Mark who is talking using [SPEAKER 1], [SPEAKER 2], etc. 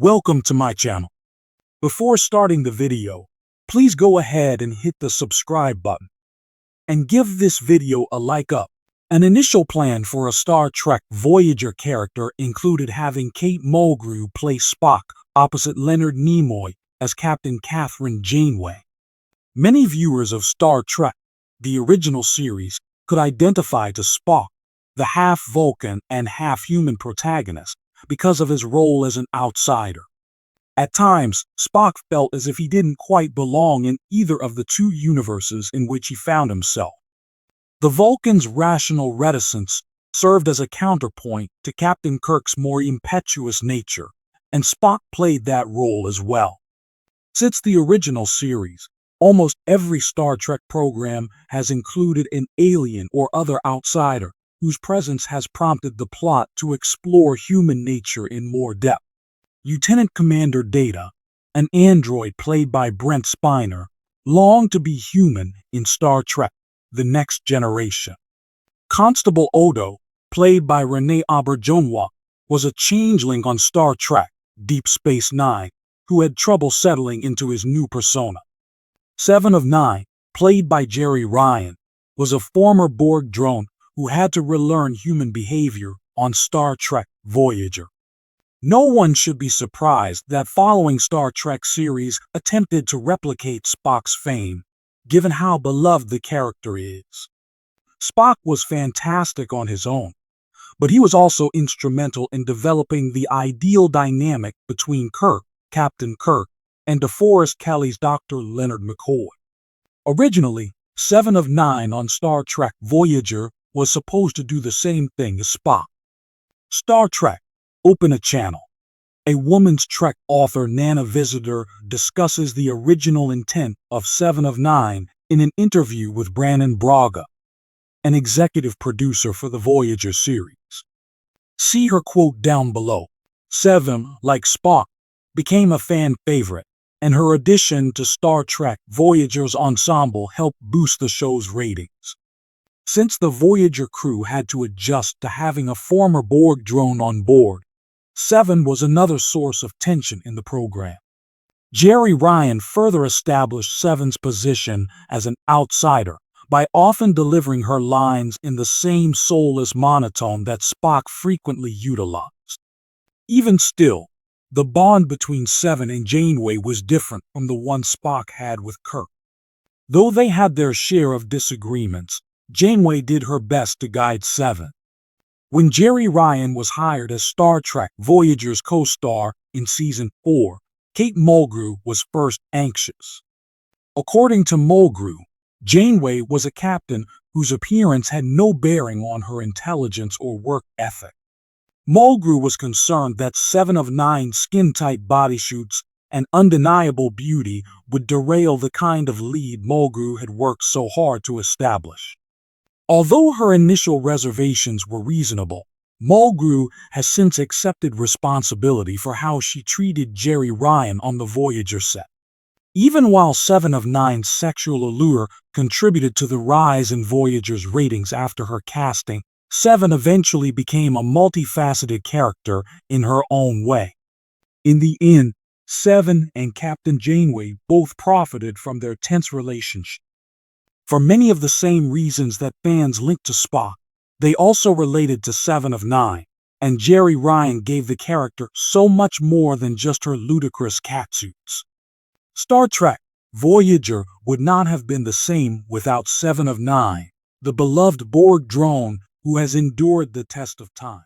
[SPEAKER 1] Welcome to my channel. Before starting the video, please go ahead and hit the subscribe button and give this video a like up. An initial plan for a Star Trek Voyager character included having Kate Mulgrew play Spock opposite Leonard Nimoy as Captain Catherine Janeway. Many viewers of Star Trek, the original series, could identify to Spock, the half-Vulcan and half-human protagonist, because of his role as an outsider. At times, Spock felt as if he didn't quite belong in either of the two universes in which he found himself. The Vulcan's rational reticence served as a counterpoint to Captain Kirk's more impetuous nature, and Spock played that role as well. Since the original series, almost every Star Trek program has included an alien or other outsider whose presence has prompted the plot to explore human nature in more depth. Lieutenant Commander Data, an android played by Brent Spiner, longed to be human in Star Trek: The Next Generation. Constable Odo, played by Renee Auberjonois, was a changeling on Star Trek: Deep Space Nine who had trouble settling into his new persona. Seven of Nine, played by Jeri Ryan, was a former Borg drone who had to relearn human behavior on Star Trek Voyager. No one should be surprised that following Star Trek series attempted to replicate Spock's fame, given how beloved the character is. Spock was fantastic on his own, but he was also instrumental in developing the ideal dynamic between Kirk, Captain Kirk, and DeForest Kelley's Dr. Leonard McCoy. Originally, Seven of Nine on Star Trek Voyager was supposed to do the same thing as Spock. Star Trek: Open a Channel. A Woman's Trek author, Nana Visitor, discusses the original intent of Seven of Nine in an interview with Brannon Braga, an executive producer for the Voyager series. See her quote down below. Seven, like Spock, became a fan favorite, and her addition to Star Trek Voyager's ensemble helped boost the show's ratings. Since the Voyager crew had to adjust to having a former Borg drone on board, Seven was another source of tension in the program. Jeri Ryan further established Seven's position as an outsider by often delivering her lines in the same soulless monotone that Spock frequently utilized. Even still, the bond between Seven and Janeway was different from the one Spock had with Kirk. Though they had their share of disagreements, Janeway did her best to guide Seven. When Jeri Ryan was hired as Star Trek Voyager's co-star in Season 4, Kate Mulgrew was first anxious. According to Mulgrew, Janeway was a captain whose appearance had no bearing on her intelligence or work ethic. Mulgrew was concerned that Seven of Nine's skin-tight bodysuits and undeniable beauty would derail the kind of lead Mulgrew had worked so hard to establish. Although her initial reservations were reasonable, Mulgrew has since accepted responsibility for how she treated Jeri Ryan on the Voyager set. Even while Seven of Nine's sexual allure contributed to the rise in Voyager's ratings after her casting, Seven eventually became a multifaceted character in her own way. In the end, Seven and Captain Janeway both profited from their tense relationship. For many of the same reasons that fans linked to Spock, they also related to Seven of Nine, and Jeri Ryan gave the character so much more than just her ludicrous catsuits. Star Trek Voyager would not have been the same without Seven of Nine, the beloved Borg drone who has endured the test of time.